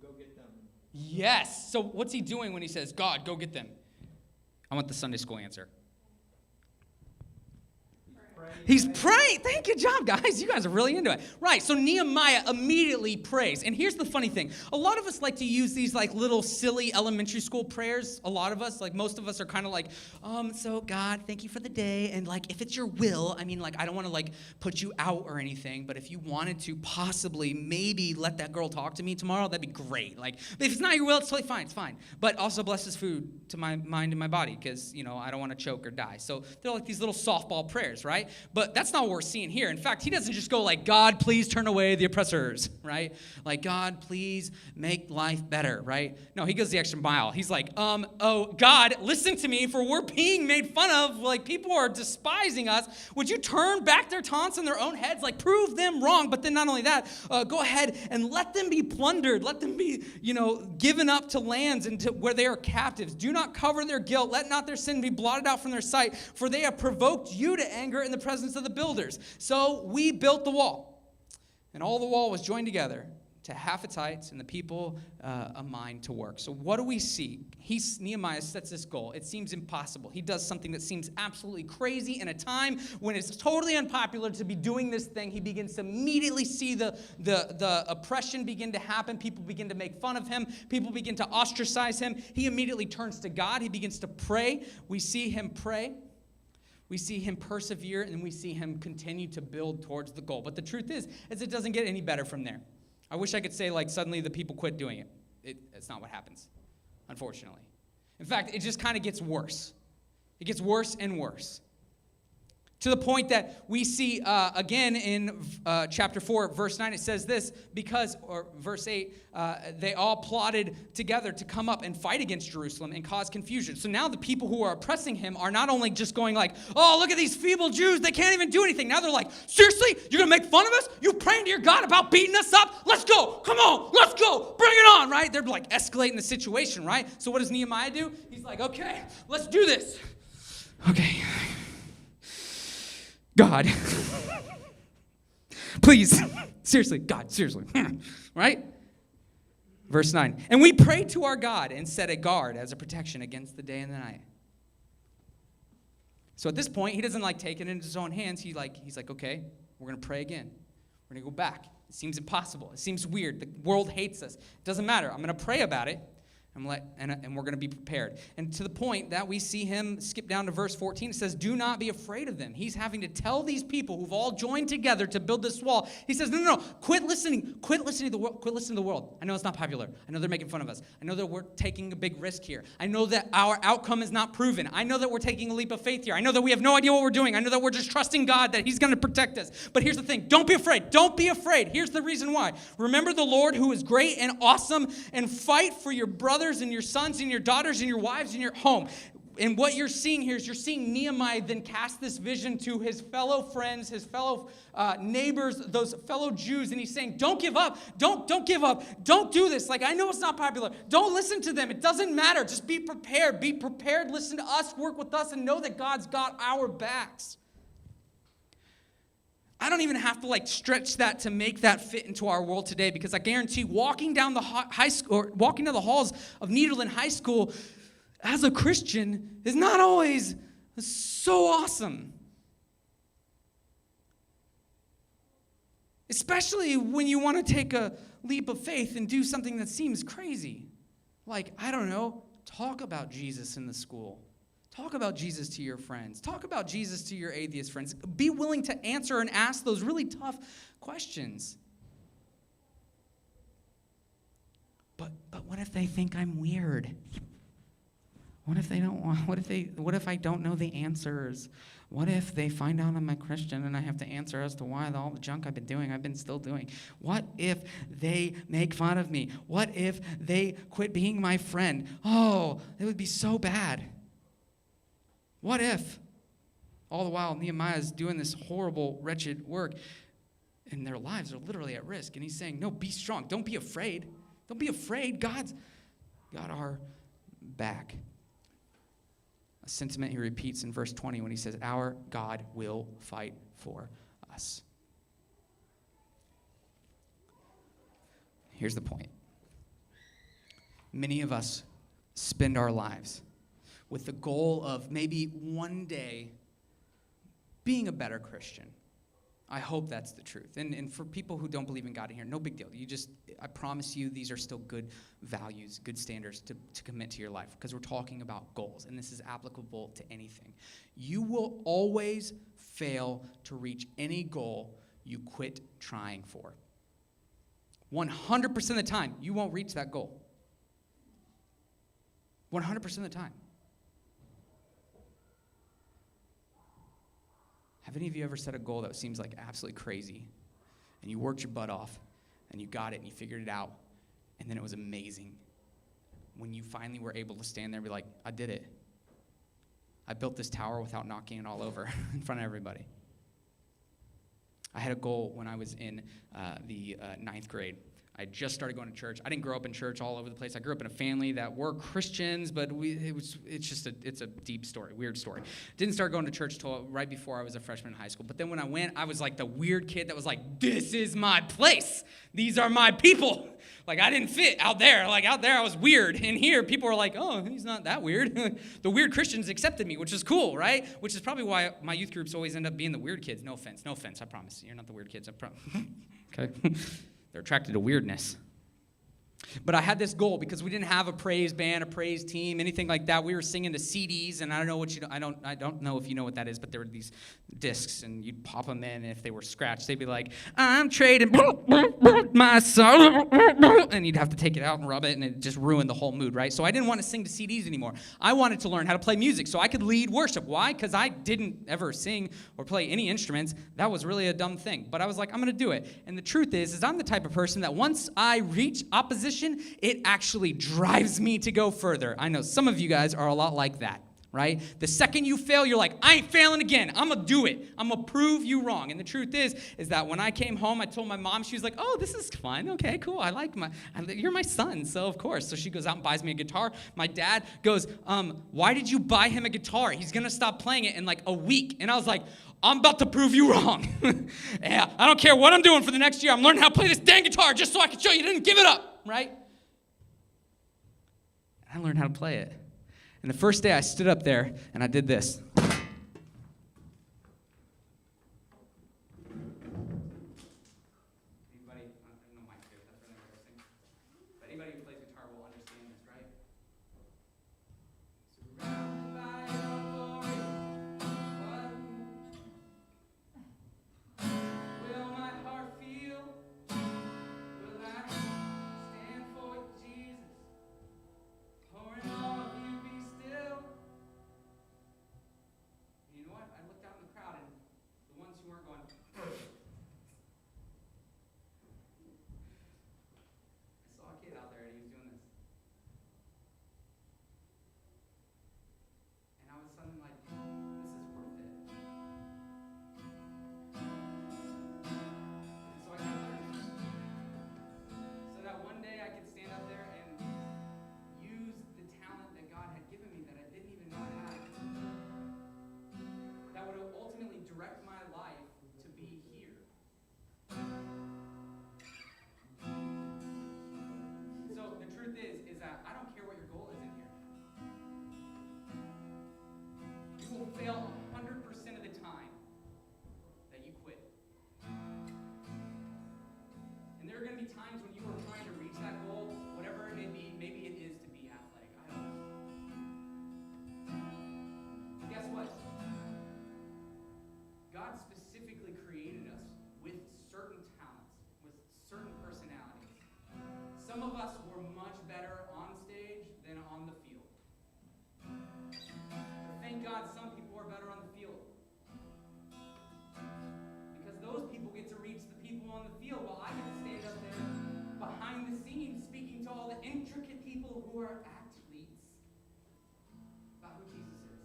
go get them." Yes. So what's he doing when he says, "God, go get them"? I want the Sunday school answer. He's praying. Thank you, job, guys. You guys are really into it. Right, so Nehemiah immediately prays. And here's the funny thing. A lot of us like to use these like little silly elementary school prayers. A lot of us, like most of us are kind of like, so God, thank you for the day. And like, if it's your will, I mean, like, I don't want to like put you out or anything, but if you wanted to possibly maybe let that girl talk to me tomorrow, that'd be great. Like, if it's not your will, it's totally fine. It's fine. But also bless this food to my mind and my body because, I don't want to choke or die. So they're like these little softball prayers, right? But that's not what we're seeing here. In fact, he doesn't just go like, God, please turn away the oppressors, right? Like, God, please make life better, right? No, he goes the extra mile. He's like, oh, God, listen to me, for we're being made fun of. Like, people are despising us. Would you turn back their taunts on their own heads? Like, prove them wrong. But then not only that, go ahead and let them be plundered. Let them be, given up to lands and to where they are captives. Do not cover their guilt. Let not their sin be blotted out from their sight, for they have provoked you to anger in the presence of the builders. So we built the wall, and all the wall was joined together to half its height, and the people a mind to work. So what do we see? Nehemiah sets this goal. It seems impossible. He does something that seems absolutely crazy in a time when it's totally unpopular to be doing this thing. He begins to immediately see the oppression begin to happen. People begin to make fun of him. People begin to ostracize him. He immediately turns to God. He begins to pray. We see him pray. We see him persevere, and we see him continue to build towards the goal. But the truth is it doesn't get any better from there. I wish I could say, like, suddenly the people quit doing it. It's not what happens, unfortunately. In fact, it just kind of gets worse. It gets worse and worse. To the point that we see, again, in chapter 4, verse 9, it says this, or verse 8, they all plotted together to come up and fight against Jerusalem and cause confusion. So now the people who are oppressing him are not only just going like, oh, look at these feeble Jews, they can't even do anything. Now they're like, seriously, you're going to make fun of us? You praying to your God about beating us up? Let's go. Come on, let's go. Bring it on, right? They're like escalating the situation, right? So what does Nehemiah do? He's like, okay, let's do this. Okay. God, please, seriously, God, seriously, right? Verse 9, and we prayed to our God and set a guard as a protection against the day and the night. So at this point, he doesn't like take it into his own hands. He's like, okay, we're going to pray again. We're going to go back. It seems impossible. It seems weird. The world hates us. It doesn't matter. I'm going to pray about it. And we're going to be prepared. And to the point that we see him skip down to verse 14. It says, do not be afraid of them. He's having to tell these people who've all joined together to build this wall. He says, no. Quit listening. Quit listening to the world. Quit listening to the world. I know it's not popular. I know they're making fun of us. I know that we're taking a big risk here. I know that our outcome is not proven. I know that we're taking a leap of faith here. I know that we have no idea what we're doing. I know that we're just trusting God that he's going to protect us. But here's the thing. Don't be afraid. Don't be afraid. Here's the reason why. Remember the Lord who is great and awesome, and fight for your brothers and your sons and your daughters and your wives and your home. And what you're seeing here is you're seeing Nehemiah then cast this vision to his fellow friends, his fellow neighbors, those fellow Jews. And he's saying, don't give up. Don't give up. Don't do this. Like, I know it's not popular. Don't listen to them. It doesn't matter. Just be prepared. Be prepared. Listen to us. Work with us. And know that God's got our backs. I don't even have to stretch that to make that fit into our world today, because I guarantee walking down the high school or walking down the halls of Nederland High School as a Christian is not always so awesome. Especially when you want to take a leap of faith and do something that seems crazy. Like, I don't know, talk about Jesus in the school. Talk about Jesus to your friends. Talk about Jesus to your atheist friends. Be willing to answer and ask those really tough questions. But what if they think I'm weird? What if they don't want, what if I don't know the answers? What if they find out I'm a Christian and I have to answer as to why all the junk I've been doing, I've been still doing? What if they make fun of me? What if they quit being my friend? Oh, it would be so bad. What if? All the while, Nehemiah is doing this horrible, wretched work, and their lives are literally at risk. And he's saying, no, be strong. Don't be afraid. Don't be afraid. God's got our back. A sentiment he repeats in verse 20 when he says, our God will fight for us. Here's the point. Many of us spend our lives with the goal of maybe one day being a better Christian. I hope that's the truth. And for people who don't believe in God in here, no big deal. I promise you, these are still good values, good standards to commit to your life, because we're talking about goals, and this is applicable to anything. You will always fail to reach any goal you quit trying for. 100% of the time, you won't reach that goal. 100% of the time. Have any of you ever set a goal that seems like absolutely crazy, and you worked your butt off, and you got it, and you figured it out, and then it was amazing when you finally were able to stand there and be like, I did it. I built this tower without knocking it all over in front of everybody. I had a goal when I was in the ninth grade. I just started going to church. I didn't grow up in church all over the place. I grew up in a family that were Christians, but it's a deep story, weird story. Didn't start going to church till right before I was a freshman in high school. But then when I went, I was like the weird kid that was like, this is my place. These are my people. Like, I didn't fit out there. Like, out there I was weird. In here, people were like, oh, he's not that weird. The weird Christians accepted me, which is cool, right? Which is probably why my youth groups always end up being the weird kids. No offense, I promise. You're not the weird kids, I promise. Okay? They're attracted to weirdness. But I had this goal because we didn't have a praise band, a praise team, anything like that. We were singing to CDs, and I don't know if you know what that is, but there were these discs, and you'd pop them in, and if they were scratched, they'd be like, I'm trading my soul, and you'd have to take it out and rub it, and it just ruined the whole mood, right? So I didn't want to sing to CDs anymore. I wanted to learn how to play music so I could lead worship. Why? Because I didn't ever sing or play any instruments. That was really a dumb thing. But I was like, I'm going to do it. And the truth is I'm the type of person that once I reach opposition, it actually drives me to go further. I know some of you guys are a lot like that, right? The second you fail, you're like, I ain't failing again. I'm going to do it. I'm going to prove you wrong. And the truth is that when I came home, I told my mom, she was like, oh, this is fun. Okay, cool. You're my son, so of course. So she goes out and buys me a guitar. My dad goes, why did you buy him a guitar? He's going to stop playing it in like a week. And I was like, I'm about to prove you wrong. Yeah, I don't care what I'm doing for the next year. I'm learning how to play this dang guitar just so I can show you didn't give it up, right? I learned how to play it. And the first day I stood up there and I did this. Anybody, no mic here, that's really embarrassing. But anybody who plays guitar will understand this, right? Surrounded by your glory, what will my heart feel? Will I stand for Jesus? Or in all of you be still? And you know what? I looked out in the crowd and the ones who weren't going, I saw a kid out there and he was doing this. And I was suddenly like, this is worth it. And so I got learned. So that one day I could stand up there and use the talent that God had given me that I didn't even know I had. That would ultimately direct my life to be here. So the truth is that I don't care what your goal is in here. You will fail 100% of the time that you quit. And there are going to be times when you are trying to reach that goal, whatever it may be. Maybe it is to be athletic. I don't know. But guess what? God specifically created us with certain talents, with certain personalities. Some of us were much better on stage than on the field. But thank God some people are better on the field. Because those people get to reach the people on the field while I get to stand up there behind the scenes speaking to all the intricate people who are athletes about who Jesus is.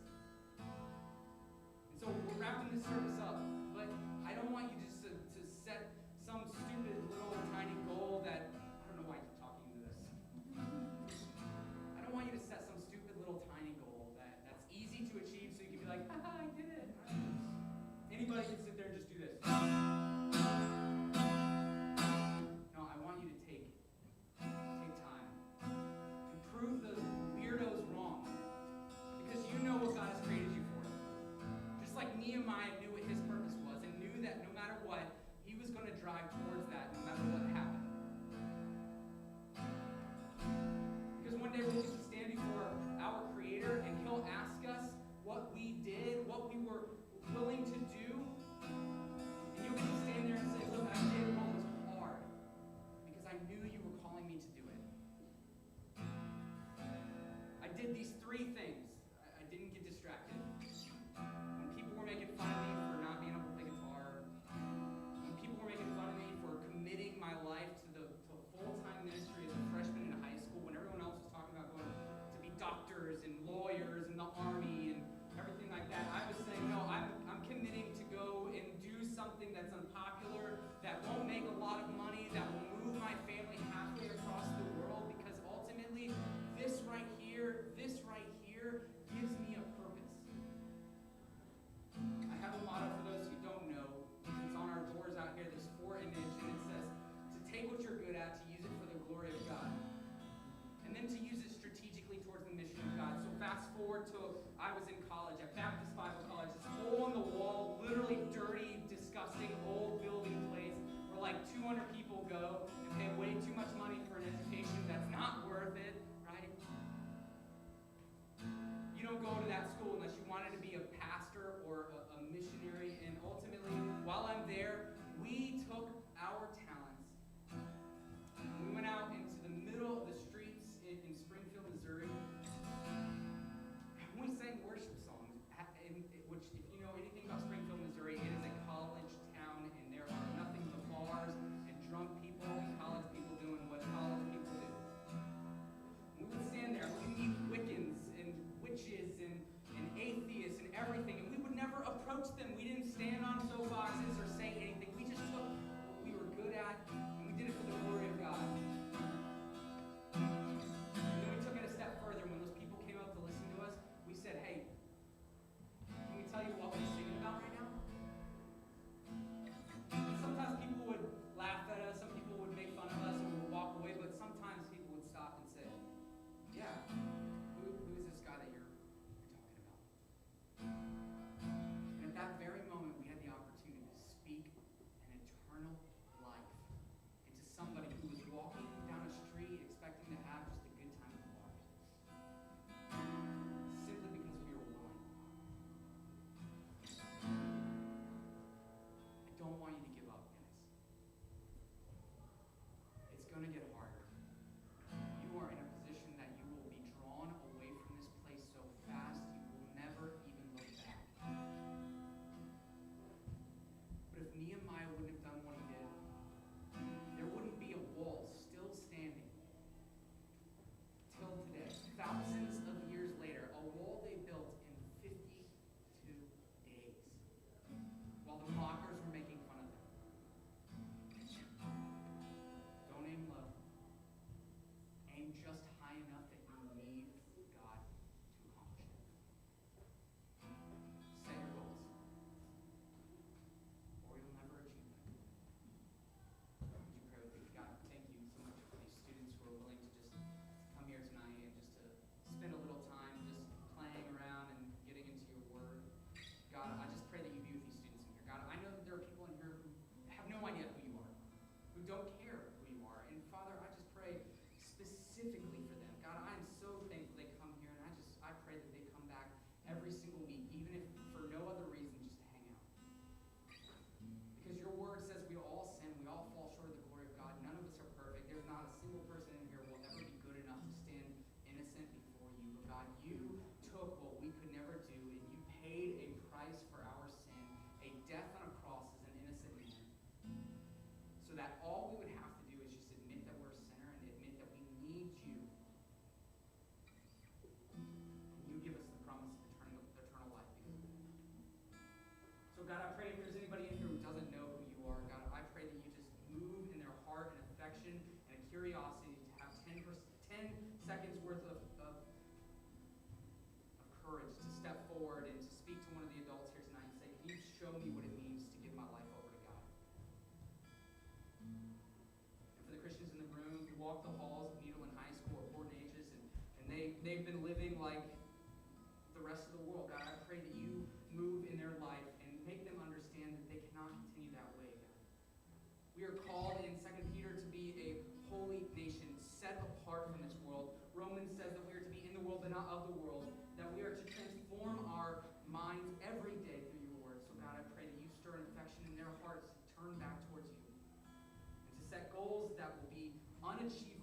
And so we're wrapping this service up, but I don't want you just to set some stupid little tiny goal that, I don't know why I keep talking into this. I don't want you to set some stupid little tiny goal that's easy to achieve so you can be like, haha, I did it. Anybody can sit there and just do this. No, I want you to take time to prove the disgusting old building place where like 200 people go and pay way too much money for an education that's not worth it, right? You don't go to that school unless you wanted to be a pastor or a missionary. And ultimately, while I'm there, we took our talents and we went out into the middle of the streets in Springfield, Missouri. And we sang worship songs, which, if you know anything about Springfield, Missouri, it is a college town, and there are nothing but bars and drunk people and college people doing what college people do. We would stand there, we would meet Wiccans and witches and atheists and everything, and we would never approach them. We didn't stand on soapboxes or say anything. We just took what we were good at, and we did it for the glory of God. And then we took it a step further. When those people came up to listen to us, we said, hey, can we tell you what we're singing about right now? And sometimes people would laugh at us, some people would make fun of us, and we would walk away, but sometimes people would stop and say, yeah, who is this guy that you're talking about? And at that very moment, we had the opportunity to speak an eternal life into somebody who was walking down a street expecting to have just a good time at the bars. Simply because we were willing. I don't want you to give up, guys. It's going to get harder. You are in a position that you will be drawn away from this place so fast you will never even look back. But if Nehemiah wouldn't have done what he did, there wouldn't be a wall still standing till today. Thousands of years later, a wall they built in 52 days while the mockers were making fun of them. Don't aim low. Aim just high enough that you need God to accomplish it. Set your goals, or you'll never achieve them. Would you pray with me? God, thank you so much for these students who are willing to just come here tonight and just to spend a little time just playing around and getting into your word. God, I just pray that you be with these students in here. God, I know that there are people in here who have no idea who you are, who don't care who you are. And Father, I just pray specifically for them. God, I am so thankful they come here, and I pray that they come back every single week, even if for no other reason, just to hang out. Because your word says we all sin, we all fall short of the glory of God. None of us are perfect. There's not a single person in here who will ever be good enough to stand innocent before you. But God, you took what we could never do, and you paid a price for our sin, a death on a cross as an innocent man, so that all we would have to do is just admit that we're a sinner and admit that we need you. And you give us the promise of eternal life because of it. So God, I pray if there's anybody in here who doesn't know who you are, God, I pray that you just move in their heart and affection and a curiosity to have 10 seconds worth of courage to step forward and to speak to one of the adults here tonight and say, can you show me what it means to give my life over to God? And for the Christians in the room who walk the halls of Nederland High School or Port Neches and they've been living like the rest of the world, God, I pray that you move in their life and make them understand that they cannot continue that way, God. We are called in 2 Peter to be a holy nation, set apart from this world. Romans says that we are to be in the world but not of the world, that we are to transform our minds every day through your word. So God, I pray that you stir an affection in their hearts to turn back towards you and to set goals that will be unachievable